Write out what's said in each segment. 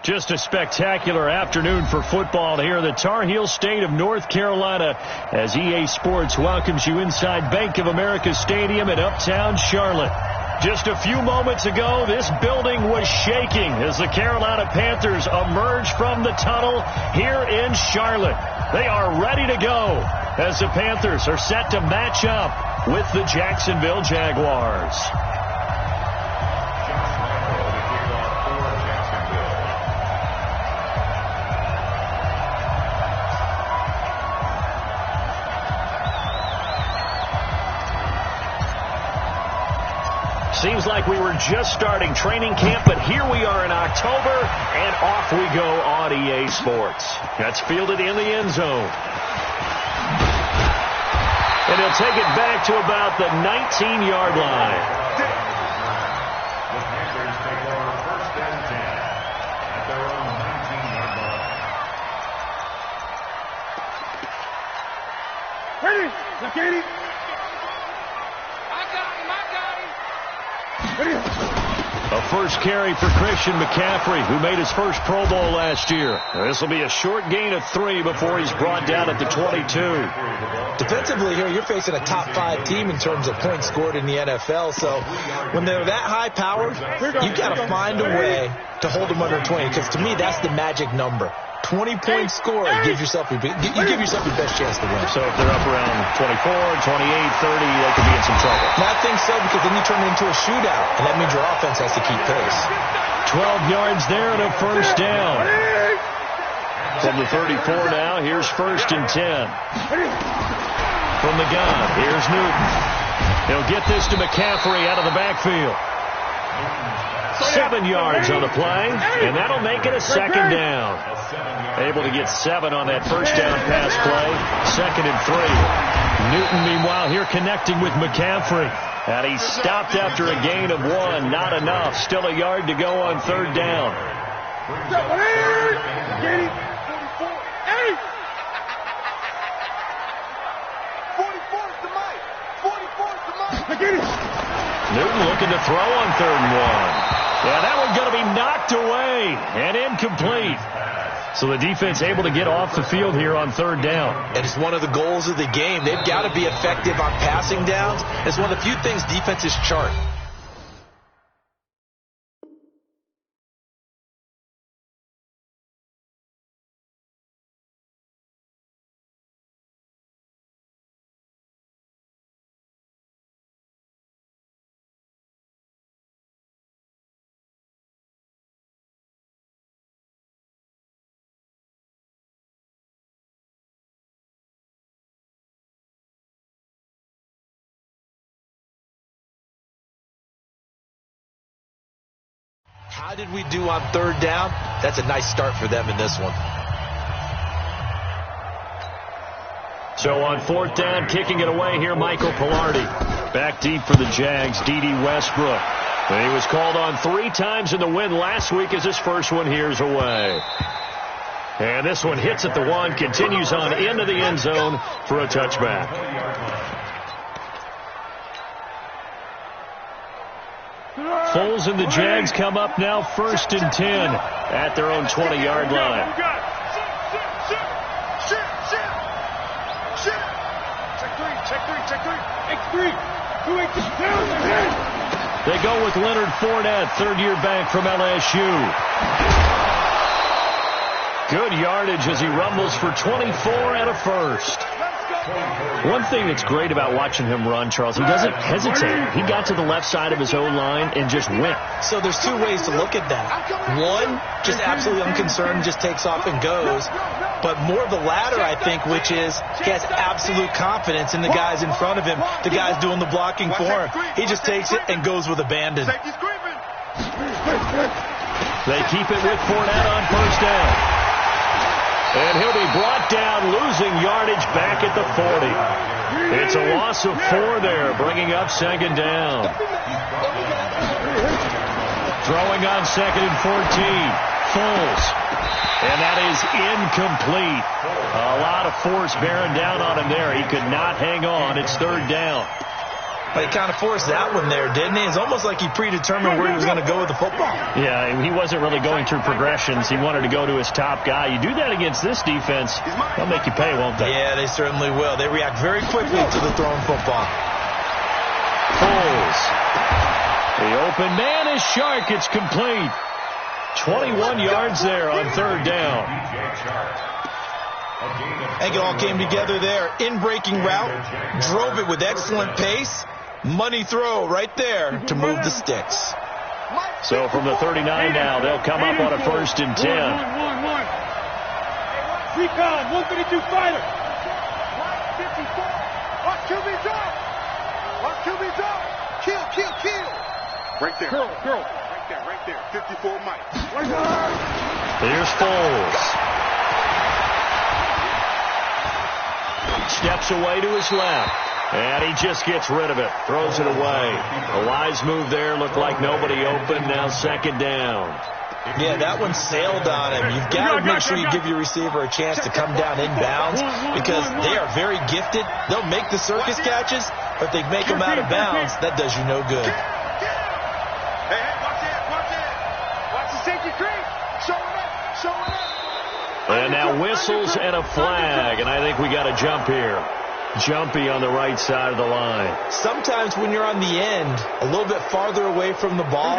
Just a spectacular afternoon for football here in the Tar Heel state of North Carolina as EA Sports welcomes you inside Bank of America Stadium in Uptown Charlotte. Just a few moments ago, this building was shaking as the Carolina Panthers emerged from the tunnel here in Charlotte. They are ready to go as the Panthers are set to match up with the Jacksonville Jaguars. Seems like we were just starting training camp, but here we are in October, and off we go on EA Sports. That's fielded in the end zone. And he'll take it back to about the 19-yard line. A first carry for Christian McCaffrey, who made his first Pro Bowl last year. This will be a short gain of 3 before he's brought down at the 22. Defensively here, you're facing a top 5 team in terms of points scored in the NFL. So when they're that high powered, you've got to find a way to hold them under 20, because to me, that's the magic number. 20 points scored, you give yourself your best chance to win. So if they're up around 24, 28, 30, they could be in some trouble. And I think so, because then you turn it into a shootout, and that means your offense has to keep pace. 12 yards there and a first down. From the 34 now, here's 1st and 10. From the gun, here's Newton. He'll get this to McCaffrey out of the backfield. 7 yards on the play, and that'll make it a 2nd down. Able to get 7 on that first down pass play. 2nd and 3. Newton, meanwhile, here connecting with McCaffrey. And he stopped after a gain of 1. Not enough. Still a yard to go on 3rd down. Newton looking to throw on 3rd and 1. Yeah, that one's going to be knocked away and incomplete. So the defense able to get off the field here on 3rd down. And it's one of the goals of the game. They've got to be effective on passing downs. It's one of the few things defenses chart. How did we do on 3rd down? That's a nice start for them in this one. So on 4th down, kicking it away here, Michael Pilardi. Back deep for the Jags, D.D. Westbrook. And he was called on 3 times in the win last week as his first one here's away. And this one hits at the 1, continues on into the end zone for a touchback. Foles and the Jags come up now 1st and 10 at their own 20-yard line. They go with Leonard Fournette, 3rd-year back from LSU. Good yardage as he rumbles for 24 and a first. One thing that's great about watching him run, Charles, he doesn't hesitate. He got to the left side of his own line and just went. So there's 2 ways to look at that. One, just absolutely unconcerned, just takes off and goes. But more of the latter, I think, which is he has absolute confidence in the guys in front of him, the guys doing the blocking for him. He just takes it and goes with abandon. They keep it with Fournette on 1st down. And he'll be brought down, losing yardage back at the 40. It's a loss of 4 there, bringing up 2nd down. Throwing on 2nd and 14. Foles. And that is incomplete. A lot of force bearing down on him there. He could not hang on. It's 3rd down. But he kind of forced that one there, didn't he? It's almost like he predetermined where he was going to go with the football. Yeah, he wasn't really going through progressions. He wanted to go to his top guy. You do that against this defense, they'll make you pay, won't they? Yeah, they certainly will. They react very quickly to the thrown football. Pulls. The open man is Shark. It's complete. 21 yards there on third down. I think it all came together there. In-breaking route. Drove it with excellent pace. Money throw right there to move the sticks. So from the 39 now, they'll come up on a 1st and 10. Recon, 132 fighter. 154. Watch QB's up. Watch QB's up. Kill, kill, kill. Right there. Girl. Right there. 54 Mike. Here's Foles. Steps away to his left. And he just gets rid of it. Throws it away. A wise move there. Looked like nobody open. Now 2nd down. Yeah, that one sailed on him. You've got to make sure you give your receiver a chance to come down inbounds because they are very gifted. They'll make the circus catches, but they make them out of bounds. That does you no good. Hey, watch it. Watch the safety creep. Showing up. And now whistles and a flag, and I think we got a jump here. Jumpy on the right side of the line. Sometimes when you're on the end, a little bit farther away from the ball,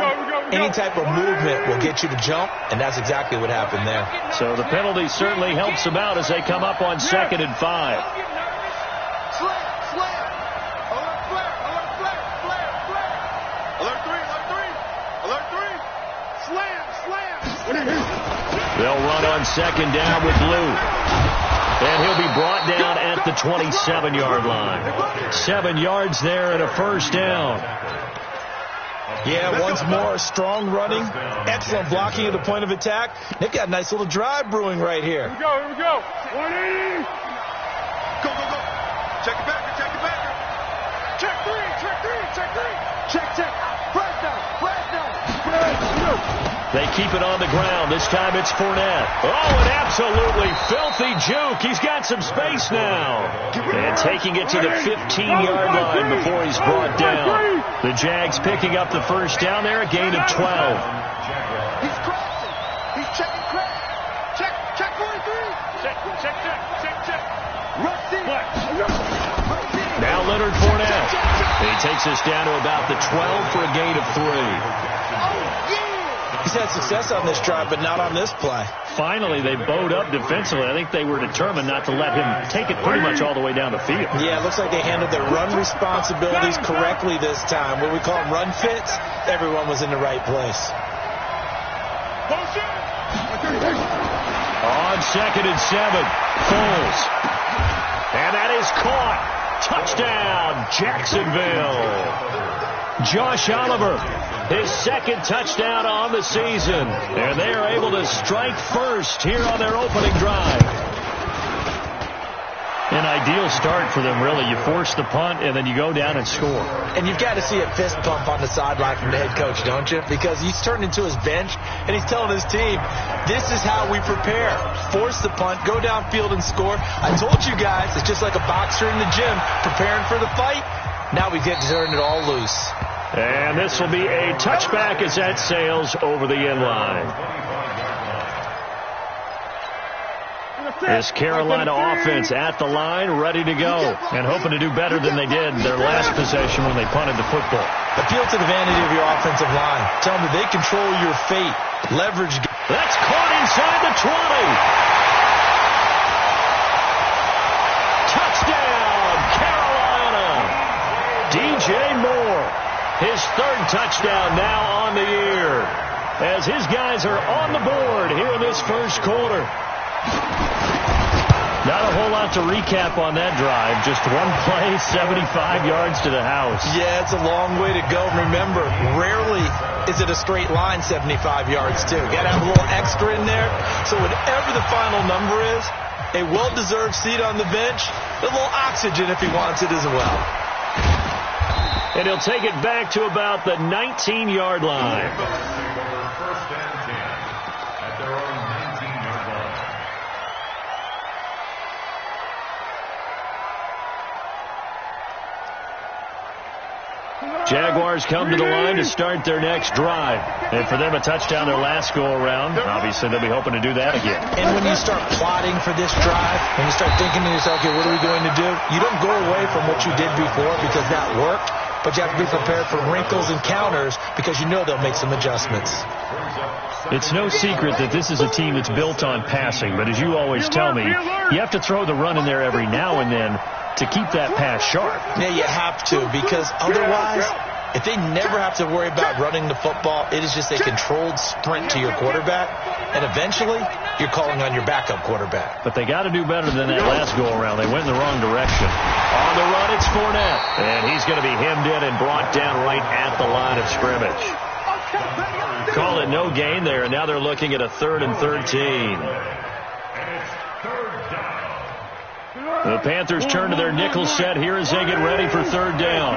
any type of movement will get you to jump, and that's exactly what happened there. So the penalty certainly helps them out as they come up on 2nd and 5. Slam. Alert 3. Slam. They'll run on 2nd down with Lou. And he'll be brought down at the 27-yard line. 7 yards there and a 1st down. Yeah, once more, strong running, excellent blocking at the point of attack. They've got a nice little drive brewing right here. Here we go. 180. Go. Check it back. Check three. Check. Press down. They keep it on the ground. This time it's Fournette. Oh, an absolutely filthy juke. He's got some space now. And taking it to the 15-yard line before he's brought down. The Jags picking up the 1st down there, a gain of 12. He's crossing. He's checking crack. Check 43. Check. Now Leonard Fournette. He takes us down to about the 12 for a gain of 3. He's had success on this drive, but not on this play. Finally, they bowed up defensively. I think they were determined not to let him take it pretty much all the way down the field. Yeah, it looks like they handled their run responsibilities correctly this time. What we call them run fits, everyone was in the right place. On 2nd and 7, Foles. And that is caught. Touchdown, Jacksonville. Josh Oliver, his 2nd touchdown on the season. And they are able to strike first here on their opening drive. An ideal start for them, really. You force the punt, and then you go down and score. And you've got to see a fist pump on the sideline from the head coach, don't you? Because he's turned into his bench, and he's telling his team, this is how we prepare. Force the punt, go downfield and score. I told you guys, it's just like a boxer in the gym preparing for the fight. Now we get to turn it all loose. And this will be a touchback as that sails over the end line. This Carolina offense at the line, ready to go, and hoping to do better than they did their last possession when they punted the football. Appeal to the vanity of your offensive line. Tell them that they control your fate. Leverage. That's caught inside the 20. Touchdown, Carolina. DJ Moore, his 3rd touchdown now on the year, as his guys are on the board here in this 1st quarter. Not a whole lot to recap on that drive. Just one play, 75 yards to the house. Yeah, it's a long way to go. Remember, rarely is it a straight line 75 yards, too. Got to have a little extra in there. So whatever the final number is, a well-deserved seat on the bench, a little oxygen if he wants it as well. And he'll take it back to about the 19-yard line. Jaguars come to the line to start their next drive. And for them, a touchdown their last go-around. Obviously, they'll be hoping to do that again. And when you start plotting for this drive, when you start thinking to yourself, okay, what are we going to do? You don't go away from what you did before because that worked, but you have to be prepared for wrinkles and counters because you know they'll make some adjustments. It's no secret that this is a team that's built on passing, but as you always tell me, you have to throw the run in there every now and then to keep that pass sharp. Yeah, you have to, because otherwise, if they never have to worry about running the football, it is just a controlled sprint to your quarterback, and eventually, you're calling on your backup quarterback. But they got to do better than that last go-around. They went in the wrong direction. On the run, it's Fournette, and he's going to be hemmed in and brought down right at the line of scrimmage. Call it no gain there, and now they're looking at a 3rd and 13. The Panthers turn to their nickel set here as they get ready for 3rd down.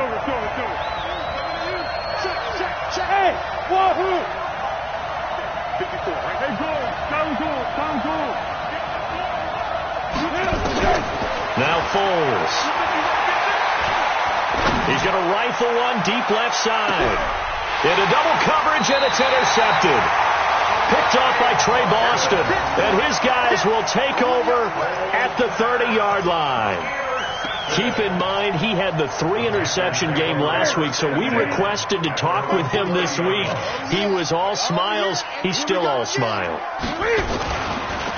Now Foles. He's going to rifle one deep left side. Into double coverage, and it's intercepted. Picked off by Trey Boston, and his guys will take over at the 30-yard line. Keep in mind, he had the 3-interception game last week, so we requested to talk with him this week. He was all smiles. He's still all smile.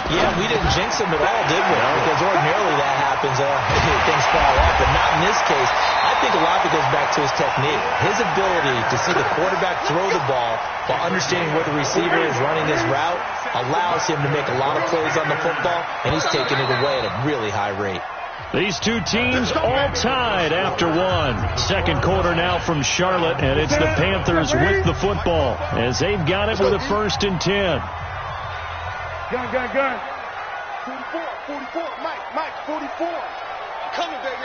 Yeah, we didn't jinx him at all, did we? Because ordinarily that happens. Things fall off, but not in this case. I think a lot of it goes back to his technique. His ability to see the quarterback throw the ball while understanding where the receiver is running his route allows him to make a lot of plays on the football, and he's taking it away at a really high rate. These two teams all tied after one. Second quarter now from Charlotte, and it's the Panthers with the football as they've got it with a 1st and 10. Gun. 44, Mike, 44. I'm coming, baby.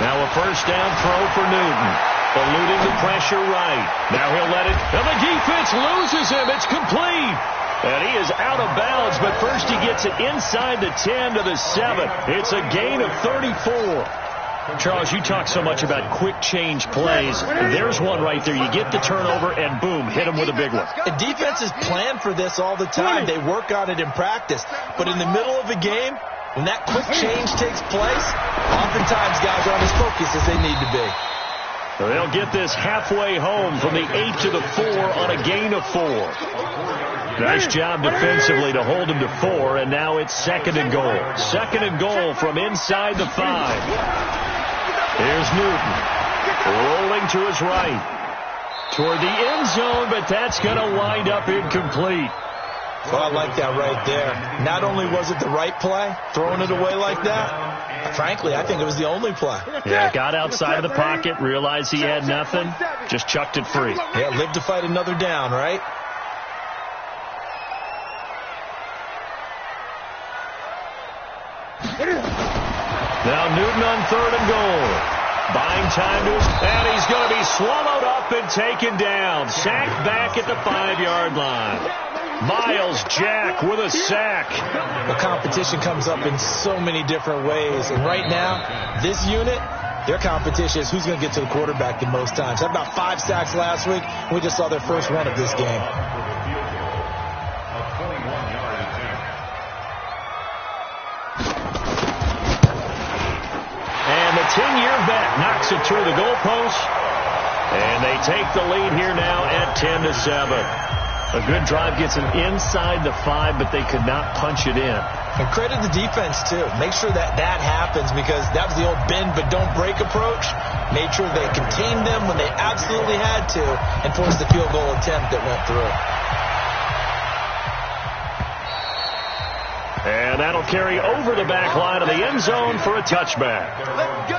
Now a 1st down throw for Newton. Eluding the pressure right. Now he'll let it, and the defense loses him. It's complete. And he is out of bounds, but first he gets it inside the 10 to the 7. It's a gain of 34. Charles, you talk so much about quick change plays. There's one right there. You get the turnover, and boom, hit him with a big one. The defenses plan for this all the time. They work on it in practice. But in the middle of a game, when that quick change takes place, oftentimes guys aren't as focused as they need to be. They'll get this halfway home from the 8 to the 4 on a gain of 4. Nice job defensively to hold him to 4, and now it's 2nd and goal. 2nd and goal from inside the 5. Here's Newton, rolling to his right, toward the end zone, but that's going to wind up incomplete. Well, I like that right there. Not only was it the right play, throwing it away like that, frankly, I think it was the only play. Yeah, got outside of the pocket, realized he had nothing, just chucked it free. Yeah, live to fight another down, right? Now Newton on 3rd and goal. Buying time to his, and he's going to be swallowed up and taken down. Sacked back at the 5-yard line. Miles Jack with a sack. The competition comes up in so many different ways. And right now, this unit, their competition is who's going to get to the quarterback the most times. Had about 5 sacks last week. We just saw their first one of this game. And the 10-year vet knocks it through the goalpost. And they take the lead here now at 10-7. A good drive gets them inside the 5, but they could not punch it in. And credit the defense, too. Make sure that happens, because that was the old bend but don't break approach. Made sure they contained them when they absolutely had to and forced the field goal attempt that went through. And that'll carry over the back line of the end zone for a touchback. Let's go.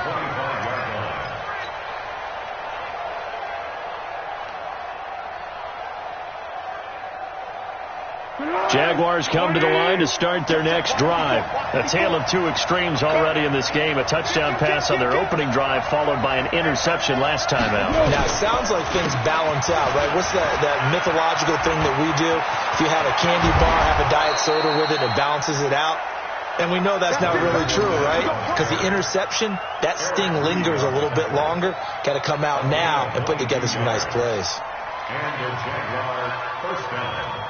Jaguars come to the line to start their next drive. A tale of two extremes already in this game. A touchdown pass on their opening drive, followed by an interception last time out. Now, it sounds like things balance out, right? What's that mythological thing that we do? If you have a candy bar, have a diet soda with it, it balances it out. And we know that's not really true, right? Because the interception, that sting lingers a little bit longer. Got to come out now and put together some nice plays. And the Jaguar first down.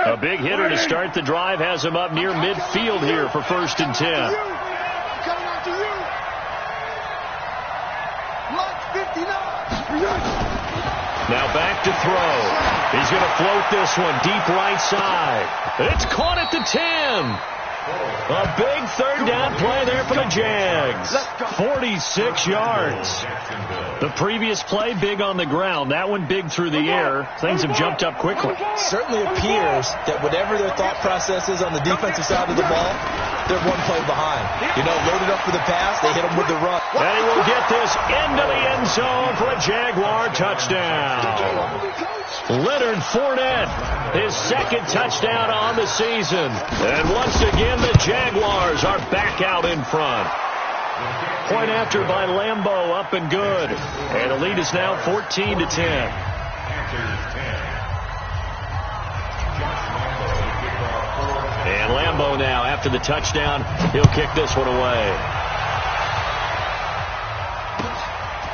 A big hitter to start the drive has him up near midfield here for 1st and 10. Coming out to you. Like 59. Now back to throw. He's going to float this one deep right side. It's caught at the 10. A big 3rd down play there for the Jags. 46 yards. The previous play, big on the ground. That one big through the air. Things have jumped up quickly. Certainly appears that whatever their thought process is on the defensive side of the ball, they're one play behind. You know, loaded up for the pass, they hit them with the run. And he will get this into the end zone for a Jaguar touchdown. Leonard Fournette, his 2nd touchdown on the season. And once again, the Jaguars are back out in front. Point after by Lambeau, up and good. And the lead is now 14 to 10. And Lambeau now, after the touchdown, he'll kick this one away.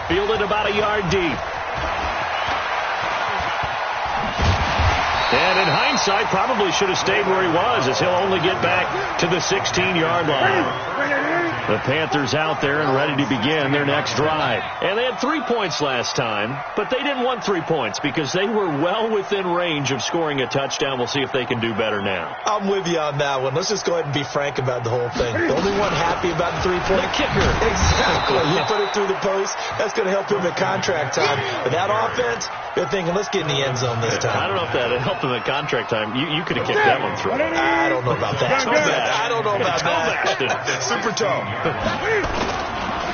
Fielded about a yard deep. And in hindsight, probably should have stayed where he was, as he'll only get back to the 16-yard line. The Panthers out there and ready to begin their next drive. And they had 3 points last time, but they didn't want 3 points because they were well within range of scoring a touchdown. We'll see if they can do better now. I'm with you on that one. Let's just go ahead and be frank about the whole thing. The only one happy about the 3-point kicker. Exactly. You put it through the post. That's going to help him at contract time. But that offense, they're thinking, let's get in the end zone this time. I don't know if that helped him at contract time. You could have kicked that one through. I don't know about that. I don't know about that. Super toe.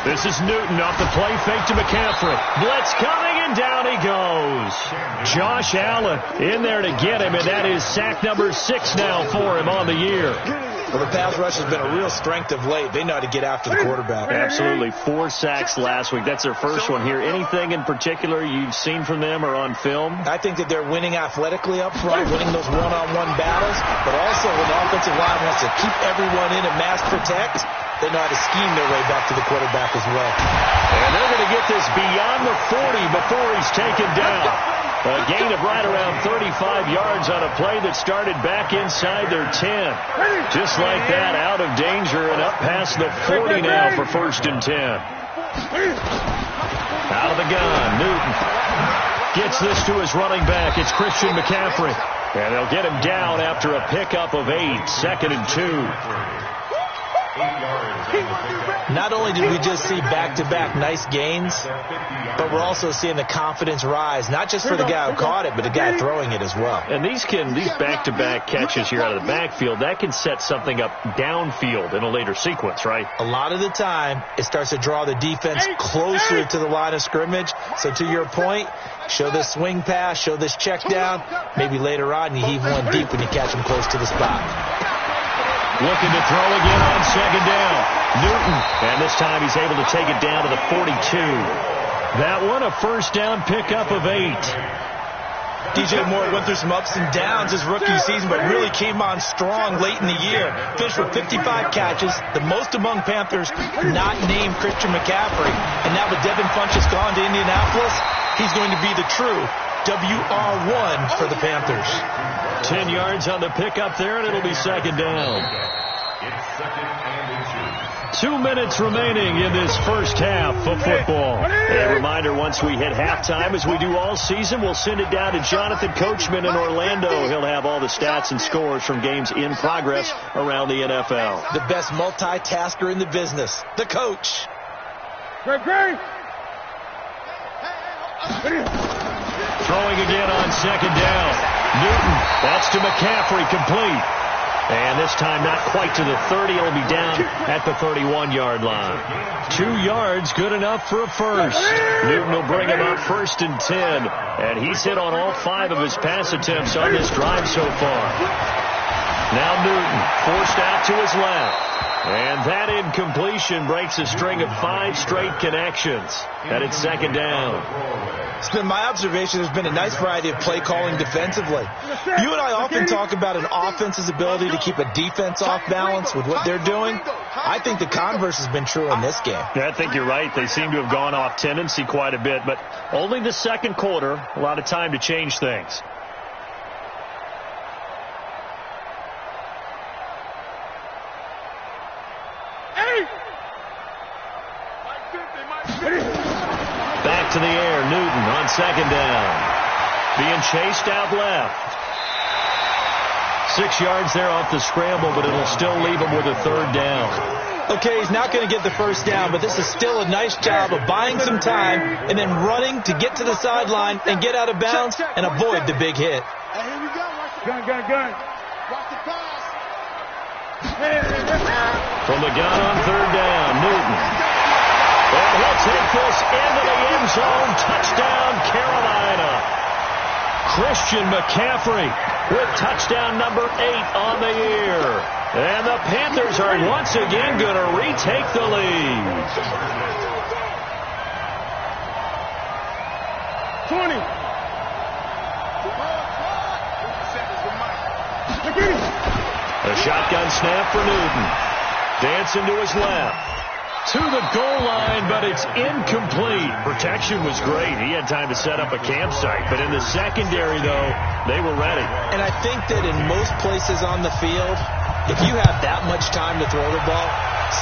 This is Newton off the play fake to McCaffrey. Blitz coming, and down he goes. Josh Allen in there to get him, and that is sack number 6 now for him on the year. Well, the pass rush has been a real strength of late. They know how to get after the quarterback. Absolutely. 4 sacks last week. That's their first one here. Anything in particular you've seen from them or on film? I think that they're winning athletically up front, winning those one-on-one battles, but also when the offensive line wants to keep everyone in and mass protect, they know how to scheme their way back to the quarterback as well. And they're going to get this beyond the 40 before he's taken down. A gain of right around 35 yards on a play that started back inside their 10. Just like that, out of danger and up past the 40 now for 1st and 10. Out of the gun, Newton gets this to his running back. It's Christian McCaffrey. And they'll get him down after a pickup of 8, 2nd and 2. Not only did we just see back-to-back nice gains, but we're also seeing the confidence rise, not just for the guy who caught it, but the guy throwing it as well. And these back-to-back catches here out of the backfield, that can set something up downfield in a later sequence, right? A lot of the time, it starts to draw the defense closer to the line of scrimmage. So to your point, show this swing pass, show this check down. Maybe later on you heave one deep when you catch him close to the spot. Looking to throw again on 2nd down. Newton, and this time he's able to take it down to the 42. That one, a 1st down pickup of 8. DJ Moore went through some ups and downs his rookie season, but really came on strong late in the year. Finished with 55 catches, the most among Panthers not named Christian McCaffrey. And now with Devin Funchess gone to Indianapolis, he's going to be the true WR1 for the Panthers. 10 yards on the pickup there, and it'll be 2nd down. 2 minutes remaining in this first half of football. A reminder, once we hit halftime, as we do all season, we'll send it down to Jonathan Coachman in Orlando. He'll have all the stats and scores from games in progress around the NFL. The best multitasker in the business, the coach. Throwing again on 2nd down. Newton, that's to McCaffrey, complete. And this time not quite to the 30. It'll be down at the 31-yard line. 2 yards, good enough for a first. Newton will bring him up 1st and 10. And he's hit on all 5 of his pass attempts on this drive so far. Now Newton, forced out to his left. And that incompletion breaks a string of 5 straight connections. And it's second down. It's been my observation there's been a nice variety of play calling defensively. You and I often talk about an offense's ability to keep a defense off balance with what they're doing. I think the converse has been true in this game. Yeah, I think you're right. They seem to have gone off tendency quite a bit, but only the second quarter, a lot of time to change things. Back to the air, Newton on second down. Being chased out left. 6 yards there off the scramble, but it'll still leave him with a third down. Okay, he's not going to get the first down, but this is still a nice job of buying some time and then running to get to the sideline and get out of bounds and avoid the big hit. Hey, here we go. Gun. Watch the pass. From the gun on third down, Newton. And he'll take this into the end zone. Touchdown, Carolina. Christian McCaffrey with touchdown number 8 on the year. And the Panthers are once again going to retake the lead. 20. A shotgun snap for Newton. Dancing to his left. To the goal line, but it's incomplete. Protection was great. He had time to set up a campsite. But in the secondary, though, they were ready. And I think that in most places on the field, if you have that much time to throw the ball,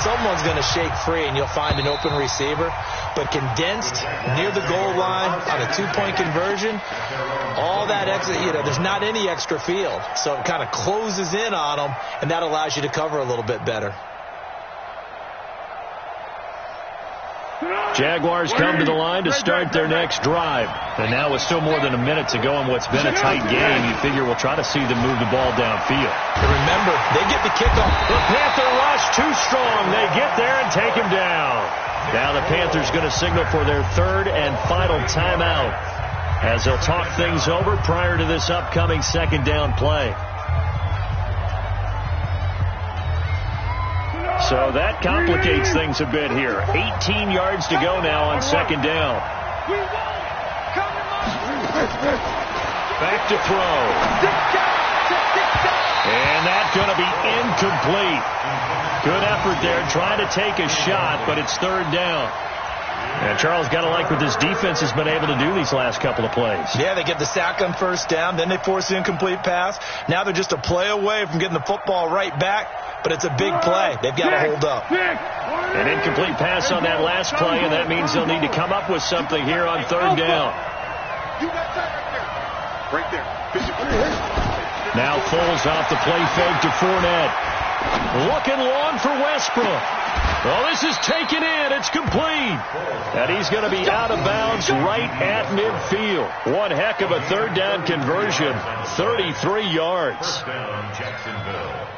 someone's going to shake free and you'll find an open receiver. But condensed near the goal line on a 2-point conversion, all that extra, there's not any extra field. So it kind of closes in on them, and that allows you to cover a little bit better. Jaguars come to the line to start their next drive. And now with still more than a minute to go in what's been a tight game, you figure we'll try to see them move the ball downfield. And remember, they get the kickoff. The Panther rush too strong. They get there and take him down. Now the Panthers going to signal for their third and final timeout as they'll talk things over prior to this upcoming second down play. So that complicates things a bit here. 18 yards to go now on second down. Back to throw. And that's going to be incomplete. Good effort there trying to take a shot, but it's third down. And Charles, got to like what this defense has been able to do these last couple of plays. Yeah, they get the sack on first down, then they force the incomplete pass. Now they're just a play away from getting the football right back, but it's a big play. They've got to hold up. An incomplete pass on that last play, and that means they'll need to come up with something here on third down. Right there. Now Foles off the play fake to Fournette. Looking long for Westbrook. Well, this is taken in. It's complete. And he's going to be out of bounds right at midfield. One heck of a third down conversion. 33 yards. Touchdown, Jacksonville.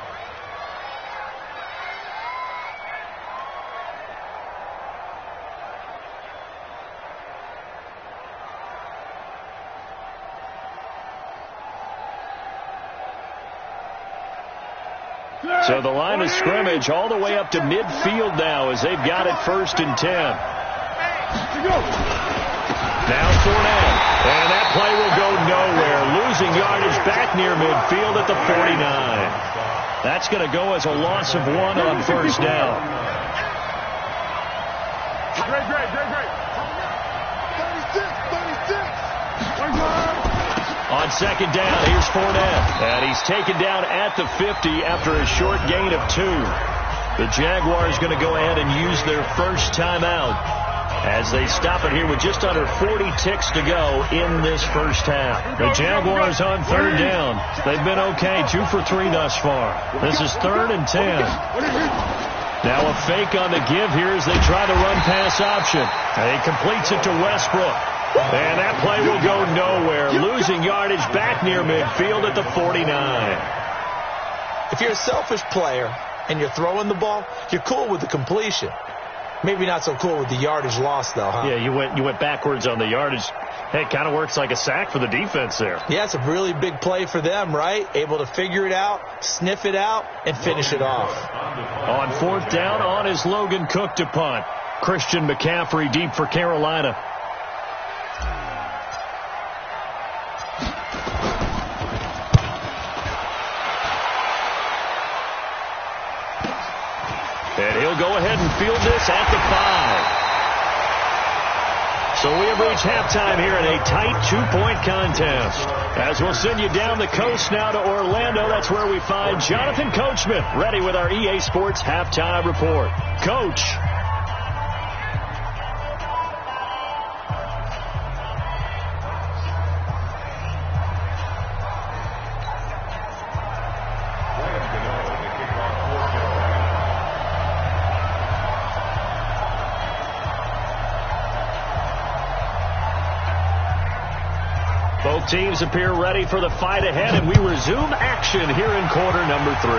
So the line of scrimmage all the way up to midfield now as they've got it first and 10. Now Fournette. And that play will go nowhere. Losing yardage back near midfield at the 49. That's going to go as a loss of 1 on first down. Great. 36. On second down, here's Fournette. And he's taken down at the 50 after a short gain of 2. The Jaguars going to go ahead and use their first timeout as they stop it here with just under 40 ticks to go in this first half. The Jaguars on third down. They've been okay, 2 for 3 thus far. This is third and 10. Now a fake on the give here as they try the run pass option. And he completes it to Westbrook. And that play will go nowhere. Losing yardage back near midfield at the 49. If you're a selfish player and you're throwing the ball, you're cool with the completion. Maybe not so cool with the yardage loss, though, huh? Yeah, you went backwards on the yardage. Hey, it kind of works like a sack for the defense there. Yeah, it's a really big play for them, right? Able to figure it out, sniff it out, and finish it off. On 4th down, on is Logan Cook to punt. Christian McCaffrey deep for Carolina. And he'll go ahead and field this at the 5. So we have reached halftime here in a tight 2-point contest. As we'll send you down the coast now to Orlando, that's where we find Jonathan Coachman, ready with our EA Sports halftime report. Coach. Both teams appear ready for the fight ahead, and we resume action here in quarter number 3.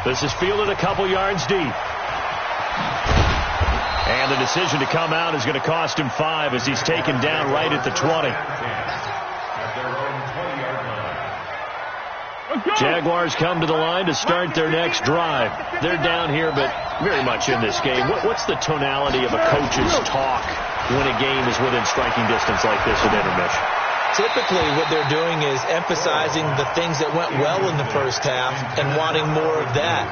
This is fielded a couple yards deep. And the decision to come out is going to cost him 5 as he's taken down right at the 20. Jaguars come to the line to start their next drive. They're down here, but very much in this game. What's the tonality of a coach's talk when a game is within striking distance like this at intermission? Typically, what they're doing is emphasizing the things that went well in the first half and wanting more of that.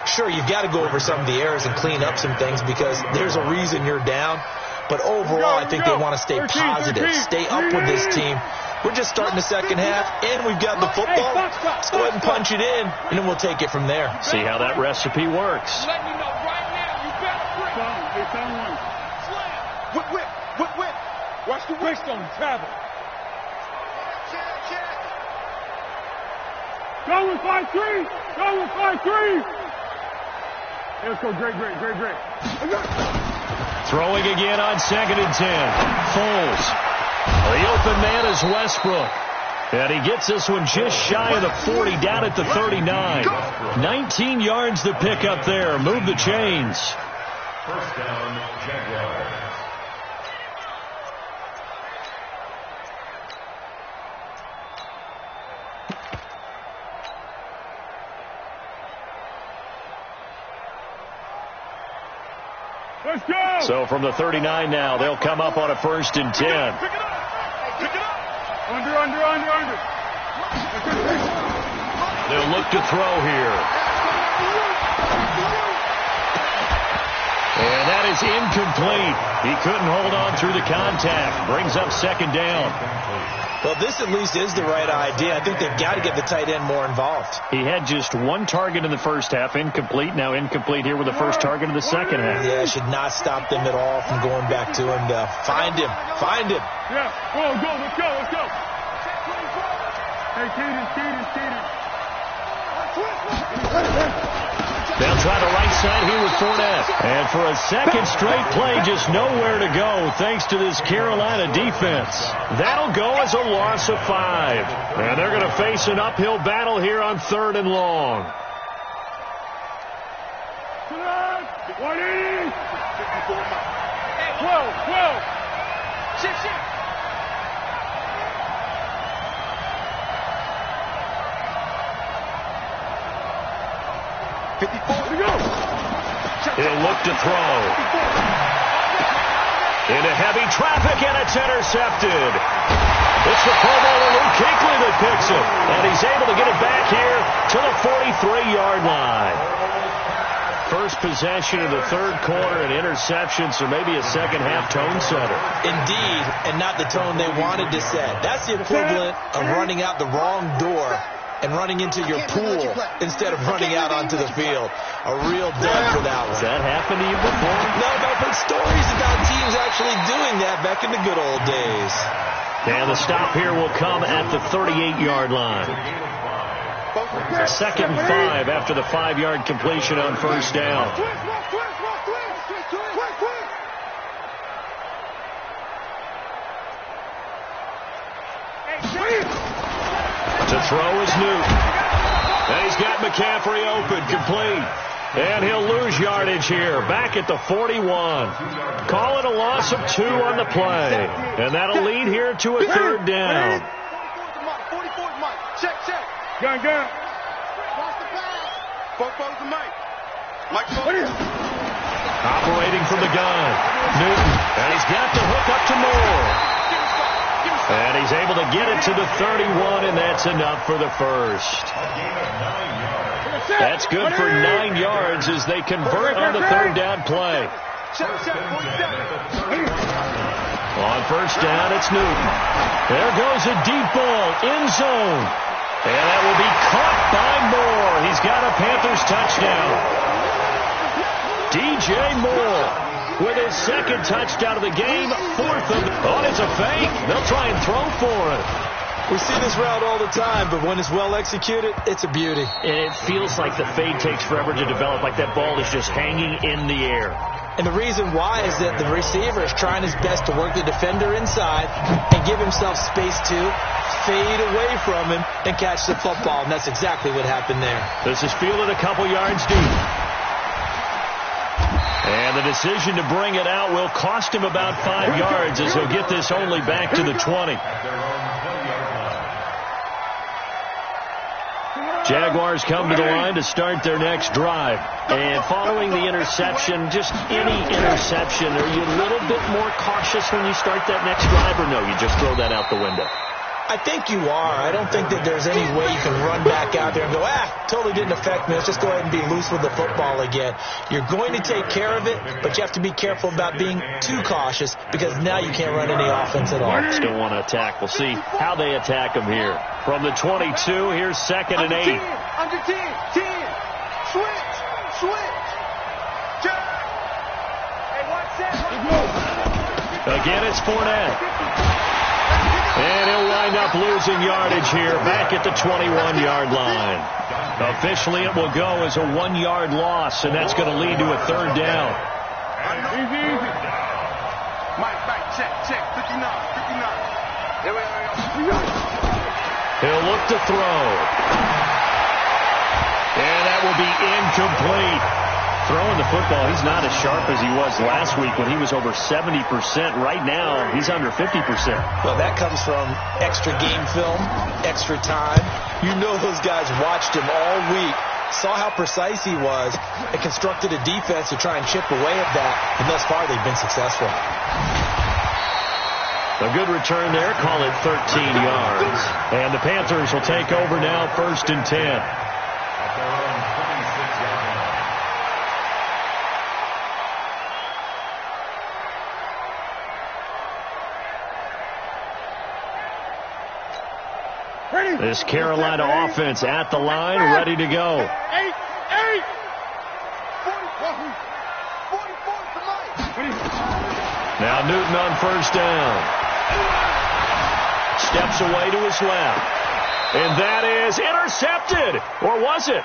Sure, you've got to go over some of the errors and clean up some things because there's a reason you're down. But overall, I think they want to stay positive, stay up with this team. We're just starting the second half, and we've got the football. Let's go ahead and punch it in, and then we'll take it from there. See how that recipe works. Whip. Watch the wrist on travel. Go with 5-3. Go with 5-3. Let's go. Great. Throwing again on 2nd and 10. Foles. The open man is Westbrook. And he gets this one just shy of the 40, down at the 39. 19 yards to pick up there. Move the chains. First down, Jaguars. Let's go. So from the 39 now, they'll come up on a 1st and 10. Pick it up. Under. They'll look to throw here. And that is incomplete. He couldn't hold on through the contact. Brings up 2nd down. Well, this at least is the right idea. I think they've got to get the tight end more involved. He had just 1 target in the first half, incomplete. Now incomplete here with the first target of the second half. Yeah, should not stop them at all from going back to him. Find him. Yeah, go. Let's go. Hey, Keaton. They'll try the right side here with Fournette. And for a second straight play, just nowhere to go thanks to this Carolina defense. That'll go as a loss of 5. And they're going to face an uphill battle here on 3rd and long. 180. 12. Shift. He'll look to throw. Into heavy traffic, and it's intercepted. It's the Pro Bowler Luke Kuechly that picks it. And he's able to get it back here to the 43-yard line. First possession of the 3rd quarter, an interception, so maybe a second-half tone setter. Indeed, and not the tone they wanted to set. That's the equivalent of running out the wrong door and running into your pool instead of running out onto the field. A real dud for that one. Has that happened to you before? No, but I've heard stories about teams actually doing that back in the good old days. And the stop here will come at the 38-yard line. 2nd and 5 after the 5-yard completion on 1st down. To throw is Newton. And he's got McCaffrey open, complete. And he'll lose yardage here, back at the 41. Call it a loss of 2 on the play. And that'll lead here to a third down. 44's Mike. Check. Gun. Watch the pass. 44's the Mike. Operating from the gun. Newton. And he's got the hook up to Moore. And he's able to get it to the 31, and that's enough for the first. That's good for 9 yards as they convert on the third down play. On first down, it's Newton. There goes a deep ball, end zone. And that will be caught by Moore. He's got a Panthers touchdown. DJ Moore with his second touchdown of the game. Fourth of the... Oh, it's a fake. They'll try and throw for it. We see this route all the time, but when it's well executed, it's a beauty. And it feels like the fade takes forever to develop, like that ball is just hanging in the air. And the reason why is that the receiver is trying his best to work the defender inside and give himself space to fade away from him and catch the football. And that's exactly what happened there. This is fielded a couple yards deep. And the decision to bring it out will cost him about 5 yards as he'll get this only back to the 20. Jaguars come to the line to start their next drive. And following the interception, just any interception, are you a little bit more cautious when you start that next drive, or no, you just throw that out the window? I think you are. I don't think that there's any way you can run back out there and go, totally didn't affect me. Let's just go ahead and be loose with the football again. You're going to take care of it, but you have to be careful about being too cautious because now you can't run any offense at all. Still want to attack. We'll see how they attack him here. From the 22, here's 2nd and 8. Under 10. Switch. Jack. Hey, watch that. Again, it's Fournette. And he'll wind up losing yardage here back at the 21-yard line. Officially, it will go as a 1-yard loss, and that's going to lead to a third down. Easy. Mike, check. 59. Here we go. He'll look to throw. And that will be incomplete. Throwing the football, he's not as sharp as he was last week when he was over 70%. Right now, he's under 50%. Well, that comes from extra game film, extra time. You know those guys watched him all week, saw how precise he was, and constructed a defense to try and chip away at that, and thus far they've been successful. A good return there, call it 13 yards. And the Panthers will take over now, 1st and 10. This Carolina offense at the line, ready to go. 8. 44 Now Newton on first down. Steps away to his left. And that is intercepted. Or was it?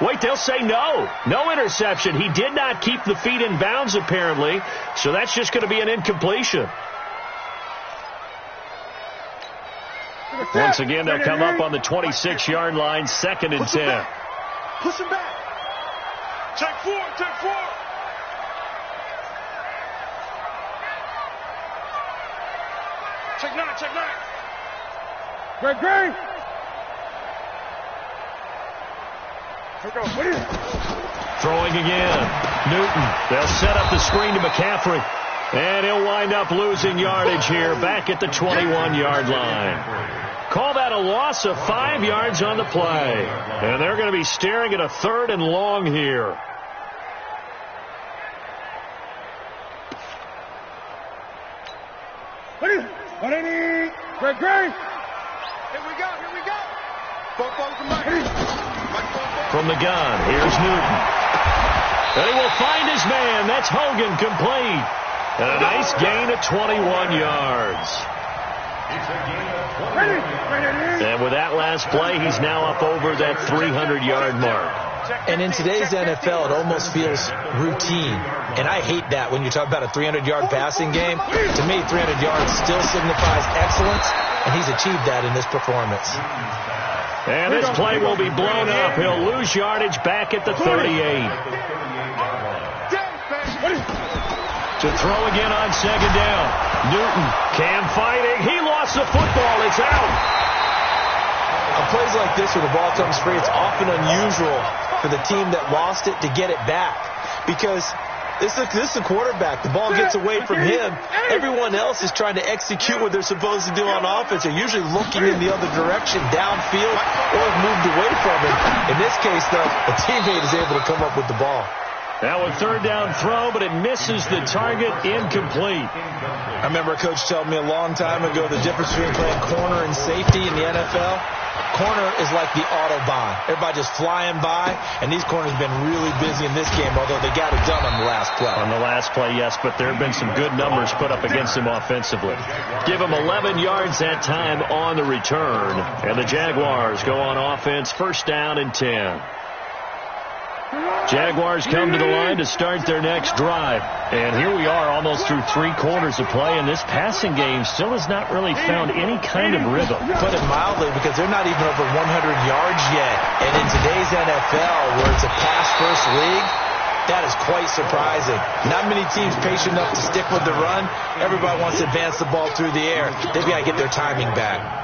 Wait, they'll say no. No interception. He did not keep the feet in bounds, apparently. So that's just going to be an incompletion. Once again, they'll come up on the 26-yard line, 2nd and 10. Push him back. Check 4. Check 9. Great. Throwing again. Newton. They'll set up the screen to McCaffrey. And he'll wind up losing yardage here back at the 21-yard line. Call that a loss of 5 yards on the play. And they're going to be staring at a 3rd and long here. Great. Here we go. From the gun, here's Newton. And he will find his man. That's Hogan, complete. And a nice gain of 21 yards. And with that last play, he's now up over that 300-yard mark. And in today's NFL, it almost feels routine. And I hate that when you talk about a 300-yard passing game. To me, 300 yards still signifies excellence, and he's achieved that in this performance. And this play will be blown up. He'll lose yardage back at the 38. To throw again on second down. Newton, Cam fighting. He lost the football. It's out. On plays like this where the ball comes free, it's often unusual for the team that lost it to get it back. Because this is a quarterback. The ball gets away from him. Everyone else is trying to execute what they're supposed to do on offense. They're usually looking in the other direction, downfield, or moved away from him. In this case, though, a teammate is able to come up with the ball. Now a third down throw, but it misses the target, incomplete. I remember a coach telling me a long time ago the difference between playing corner and safety in the NFL. Corner is like the Autobahn. Everybody just flying by, and these corners have been really busy in this game, although they got it done on the last play. On the last play, yes, but there have been some good numbers put up against him offensively. Give him 11 yards that time on the return, and the Jaguars go on offense, first down and 10. Jaguars come to the line to start their next drive. And here we are almost through 3 quarters of play, and this passing game still has not really found any kind of rhythm. Put it mildly, because they're not even over 100 yards yet. And in today's NFL, where it's a pass-first league, that is quite surprising. Not many teams patient enough to stick with the run. Everybody wants to advance the ball through the air. They've got to get their timing back.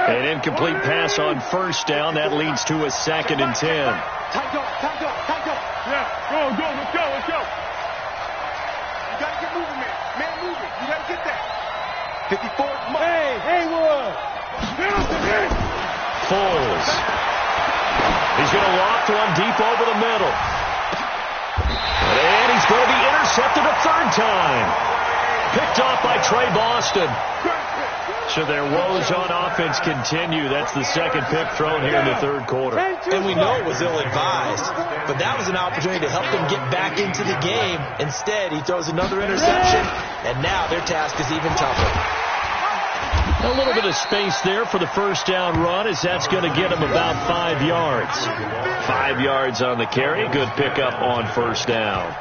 An incomplete pass on first down. That leads to a 2nd and 10. Yeah, go, let's go. You got to get moving, man. Man moving. You got to get that. 54. Haywood. Foles. He's going to loft one deep over the middle. And he's going to be intercepted a third time. Picked off by Trey Boston. So their woes on offense continue. That's the second pick thrown here in the third quarter. And we know it was ill-advised, but that was an opportunity to help them get back into the game. Instead, he throws another interception, and now their task is even tougher. A little bit of space there for the first down run, as that's going to get him about 5 yards. 5 yards on the carry. Good pickup on first down.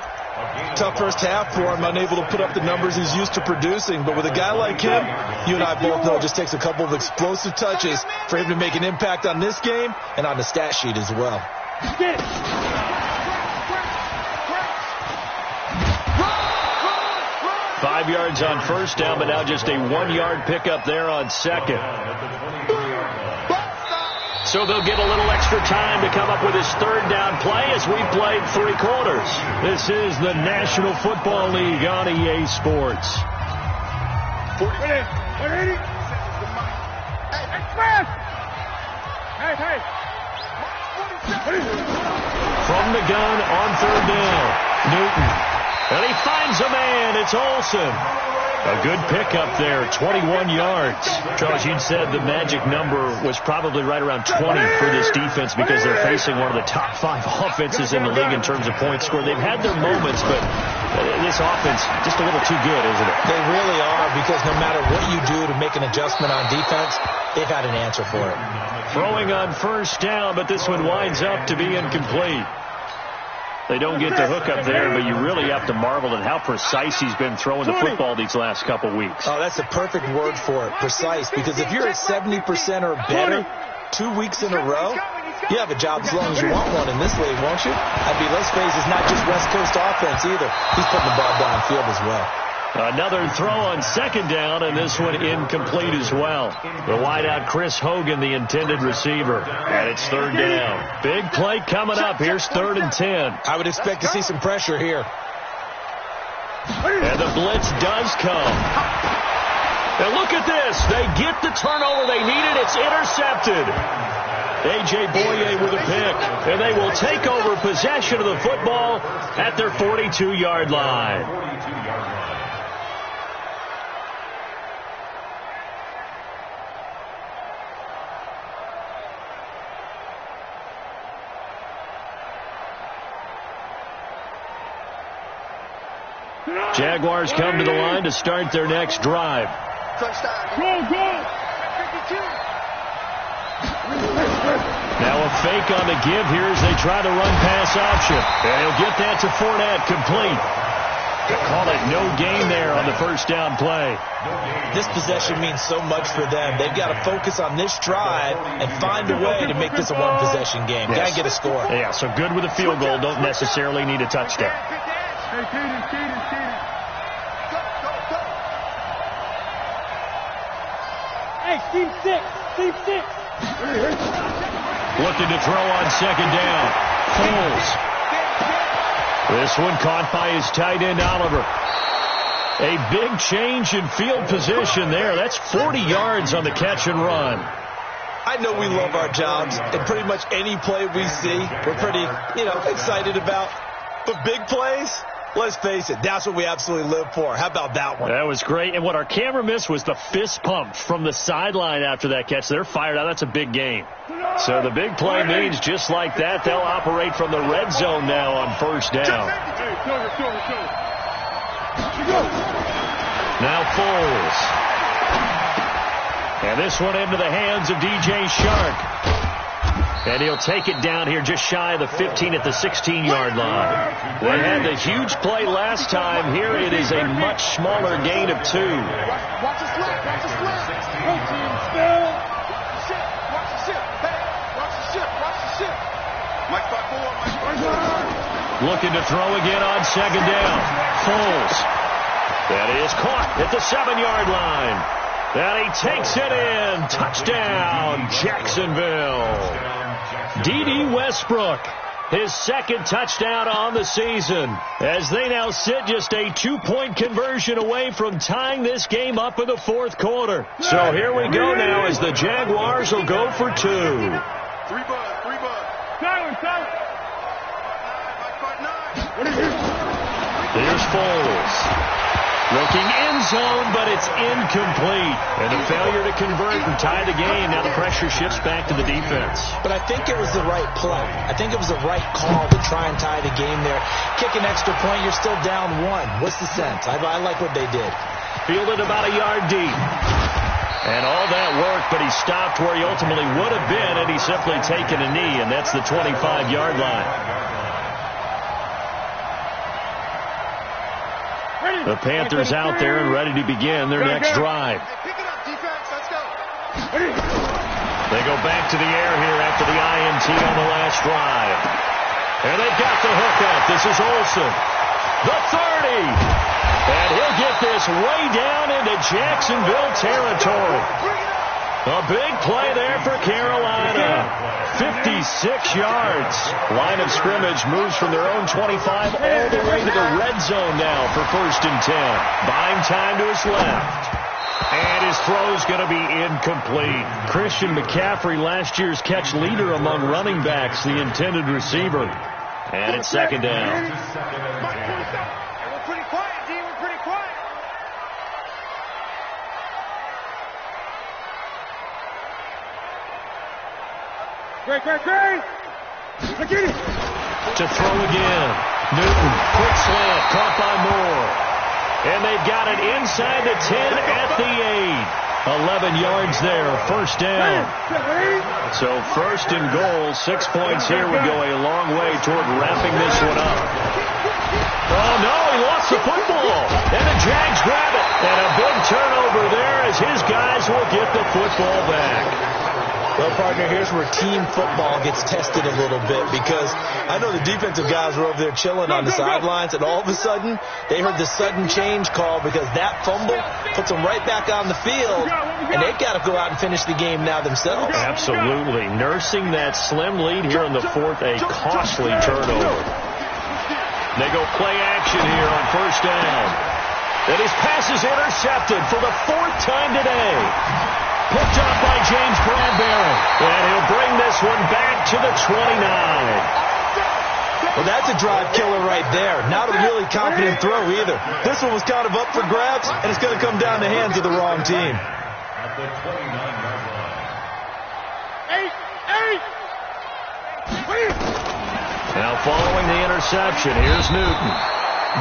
Tough first half for him, unable to put up the numbers he's used to producing. But with a guy like him, you and I both know it just takes a couple of explosive touches for him to make an impact on this game and on the stat sheet as well. 5 yards on first down, but now just a 1-yard pickup there on second. So they'll get a little extra time to come up with his third down play as we played 3 quarters. This is the National Football League on EA Sports. Hey. From the gun on third down, Newton. And he finds a man. It's Olsen. A good pickup there, 21 yards. Charles, you said the magic number was probably right around 20 for this defense because they're facing one of the top 5 offenses in the league in terms of points scored. They've had their moments, but this offense just a little too good, isn't it? They really are, because no matter what you do to make an adjustment on defense, they've had an answer for it. Throwing on first down, but this one winds up to be incomplete. They don't get the hook up there, but you really have to marvel at how precise he's been throwing the football these last couple weeks. Oh, that's the perfect word for it, precise. Because if you're at 70% or better 2 weeks in a row, you have a job as long as you want one in this league, won't you? I mean, let's face it, it's not just West Coast offense either. He's putting the ball downfield as well. Another throw on second down, and this one incomplete as well. The wideout, Chris Hogan, the intended receiver. And it's third down. Big play coming up. Here's 3rd and 10. I would expect to see some pressure here. And the blitz does come. And look at this. They get the turnover they needed. It's intercepted. A.J. Boye with a pick. And they will take over possession of the football at their 42-yard line. Jaguars come to the line to start their next drive. Go. Now a fake on the give here as they try the run pass option. And he'll get that to Fournette, complete. Call it no gain there on the first down play. This possession means so much for them. They've got to focus on this drive and find a way to make this a one-possession game. Yes. Got to get a score. Yeah, so good with a field goal. Don't necessarily need a touchdown. Hey, team six. Looking to throw on second down. Foles. This one caught by his tight end, Oliver. A big change in field position there. That's 40 yards on the catch and run. I know we love our jobs, and pretty much any play we see, we're pretty, excited about. But big plays, let's face it, that's what we absolutely live for. How about that one? That was great. And what our camera missed was the fist pump from the sideline after that catch. They're fired out. That's a big game. So the big play means just like that, they'll operate from the red zone now on first down. Now Foles. And this one into the hands of DJ Shark. And he'll take it down here just shy of the 15 at the 16-yard line. They had the huge play last time. Here it is a much smaller gain of 2. Watch the slip. Looking to throw again on second down. Foles. That is caught at the 7-yard line. And he takes it in. Touchdown, Jacksonville. D.D. Westbrook, his second touchdown on the season, as they now sit just a 2-point conversion away from tying this game up in the fourth quarter. So here we go now as the Jaguars will go for 2. Silent. Here's Foles. Looking end zone, but it's incomplete. And a failure to convert and tie the game. Now the pressure shifts back to the defense. But I think it was the right play. I think it was the right call to try and tie the game there. Kick an extra point, you're still down 1. What's the sense? I like what they did. Fielded about a yard deep. And all that work, but he stopped where he ultimately would have been, and he's simply taken a knee, and that's the 25-yard line. The Panthers out there and ready to begin their next drive. Pick it up, defense. Let's go. They go back to the air here after the INT on the last drive. And they've got the hookup. This is Olsen. The 30. And he'll get this way down into Jacksonville territory. A big play there for Carolina. 56 yards. Line of scrimmage moves from their own 25 all the way to the red zone now for 1st and 10. Buying time to his left. And his throw's going to be incomplete. Christian McCaffrey, last year's catch leader among running backs, the intended receiver. And it's 2nd down. We're pretty quiet, D. We're pretty quiet. Great. Look at it. To throw again. Newton, quick slant, caught by Moore. And they've got it inside the 10 at the 8. 11 yards there, 1st down. So 1st and goal, 6 points here would go a long way toward wrapping this one up. Oh, no, he lost the football. And the Jags grab it. And a big turnover there as his guys will get the football back. Well, partner, here's where team football gets tested a little bit, because I know the defensive guys were over there chilling on the sidelines, and all of a sudden they heard the sudden change call because that fumble puts them right back on the field, and they've got to go out and finish the game now themselves. Absolutely. Nursing that slim lead here in the 4th, a costly turnover. They go play action here on 1st down. And his pass is intercepted for the 4th time today. Picked up by James Bradbury. And he'll bring this one back to the 29. Well, that's a drive killer right there. Not a really confident throw either. This one was kind of up for grabs, and it's going to come down the hands of the wrong team. At the 29-yard line. Now following the interception, here's Newton.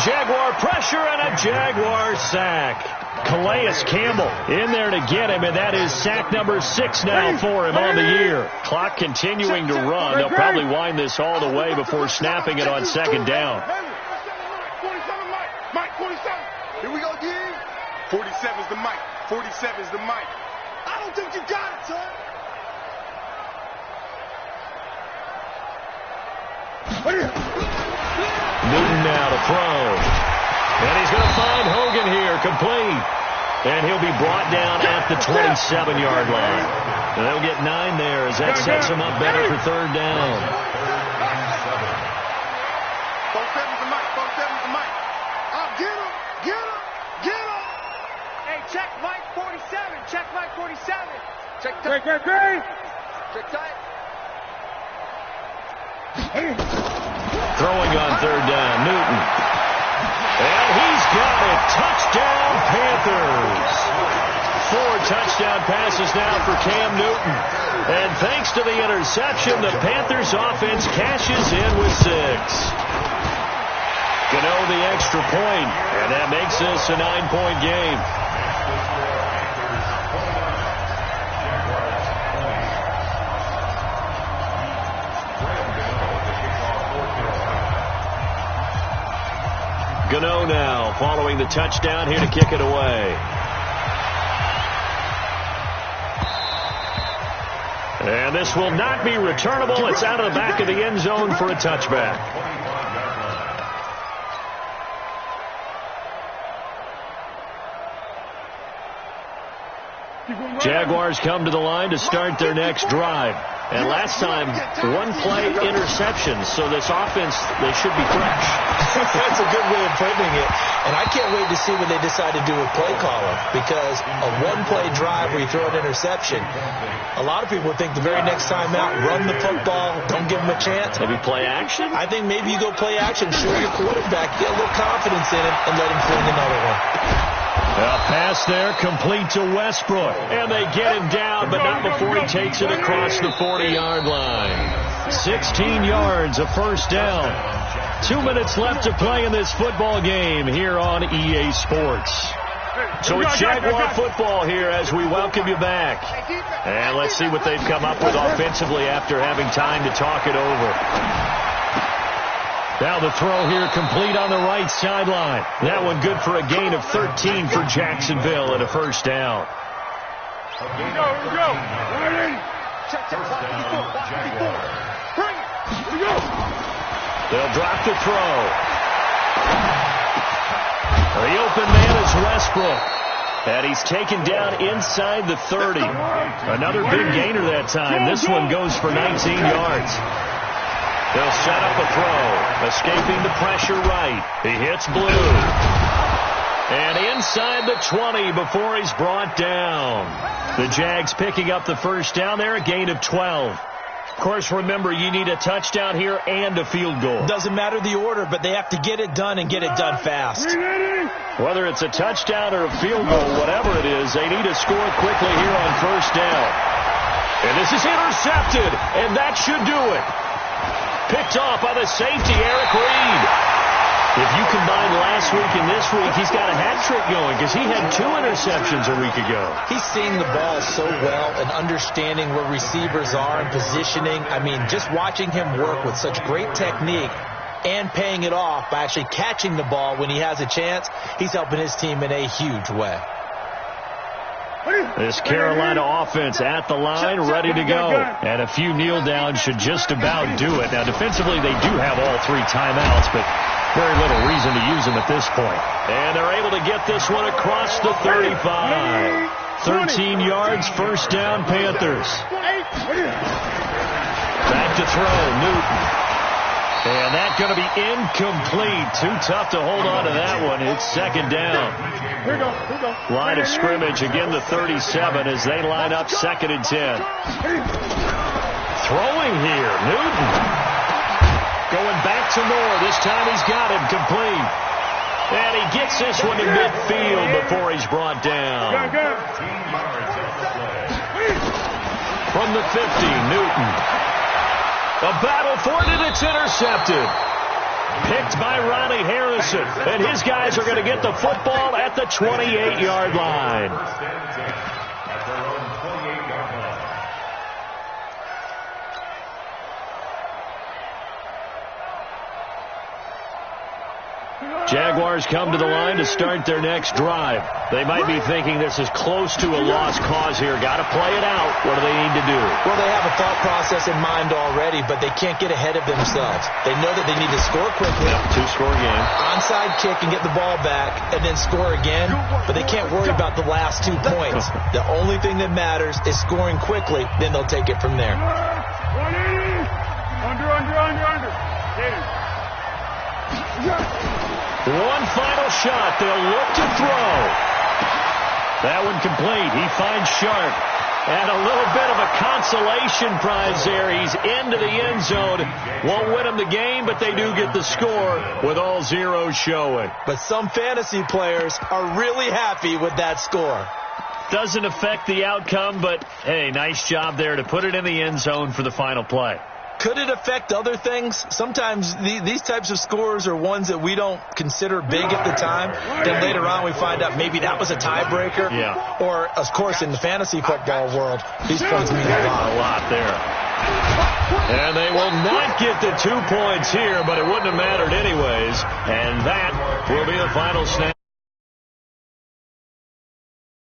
Jaguar pressure and a Jaguar sack. Calais Campbell in there to get him, and that is sack number 6 now for him on the year. Clock continuing to run. They'll probably wind this all the way before snapping it on second down. 47, Mike, 47. Here we go, D. 47's the Mike. 47's the Mike. I don't think you got it, son. Newton now to throw. And he's going to find Hogan here, complete. And he'll be brought down at the 27-yard line. And they'll get 9 there as that sets him up better for third down. 47's the Mike. 47's the Mike. Get him. Get him. Get him. Hey, check Mike 47. Check Mike 47. Check tight. Check tight. Throwing on third down, Newton. And he's got it. Touchdown, Panthers. 4 touchdown passes now for Cam Newton. And thanks to the interception, the Panthers offense cashes in with 6. Gano the extra point, and that makes this a 9-point game. Gano now following the touchdown here to kick it away. And this will not be returnable. It's out of the back of the end zone for a touchback. Jaguars come to the line to start their next drive. And last time, 1-play interception. So this offense, they should be fresh. That's a good way of putting it. And I can't wait to see what they decide to do with play calling. Because a 1-play drive where you throw an interception, a lot of people would think the very next time out, run the football, don't give them a chance. Maybe play action? I think maybe you go play action, show your quarterback, get a little confidence in him, and let him fling another one. A pass there, complete to Westbrook. And they get him down, but not before he takes it across the 40-yard line. 16 yards, a first down. 2 minutes left to play in this football game here on EA Sports. So it's Jaguar football here as we welcome you back. And let's see what they've come up with offensively after having time to talk it over. Now the throw here complete on the right sideline. That one good for a gain of 13 for Jacksonville and a first down. Here we go. Ready? Check. Bring it. Here we go. They'll drop the throw. The open man is Westbrook. And he's taken down inside the 30. Another big gainer that time. This one goes for 19 yards. They'll set up a throw. Escaping the pressure right. He hits blue. And inside the 20 before he's brought down. The Jags picking up the first down there, a gain of 12. Of course, remember, you need a touchdown here and a field goal. Doesn't matter the order, but they have to get it done and get it done fast. Whether it's a touchdown or a field goal, whatever it is, they need to score quickly here on first down. And this is intercepted, and that should do it. Picked off by the safety, Eric Reed. If you combine last week and this week, he's got a hat trick going because he had 2 interceptions a week ago. He's seeing the ball so well and understanding where receivers are and positioning. I mean, just watching him work with such great technique and paying it off by actually catching the ball when he has a chance, he's helping his team in a huge way. This Carolina offense at the line, ready to go. And a few kneel downs should just about do it. Now, defensively, they do have all 3 timeouts, but very little reason to use them at this point. And they're able to get this one across the 35. 13 yards, first down, Panthers. Back to throw, Newton. And that's going to be incomplete. Too tough to hold on to that one. It's second down. Here we go. Line of scrimmage, again the 37 as they line up second and 10. Throwing here, Newton. Going back to Moore. This time he's got him complete. And he gets this one to midfield before he's brought down. From the 50, Newton. A battle for it, and it's intercepted. Picked by Ronnie Harrison. And his guys are going to get the football at the 28-yard line. At their own 28-yard line. Jaguars come to the line to start their next drive. They might be thinking this is close to a lost cause here. Got to play it out. What do they need to do? Well, they have a thought process in mind already, but they can't get ahead of themselves. They know that they need to score quickly. Yep, two-score game. Onside kick and get the ball back and then score again, but they can't worry about the last 2 points. The only thing that matters is scoring quickly, then they'll take it from there. 180. Under. One final shot. They'll look to throw. That one complete. He finds Sharp. And a little bit of a consolation prize there. He's into the end zone. Won't win him the game, but they do get the score with all zeros showing. But some fantasy players are really happy with that score. Doesn't affect the outcome, but, hey, nice job there to put it in the end zone for the final play. Could it affect other things? Sometimes these types of scores are ones that we don't consider big at the time. Then later on we find out maybe that was a tiebreaker. Yeah. Or, of course, in the fantasy football world, these points mean a lot. A lot there. And they will not get the 2 points here, but it wouldn't have mattered anyways. And that will be the final snap.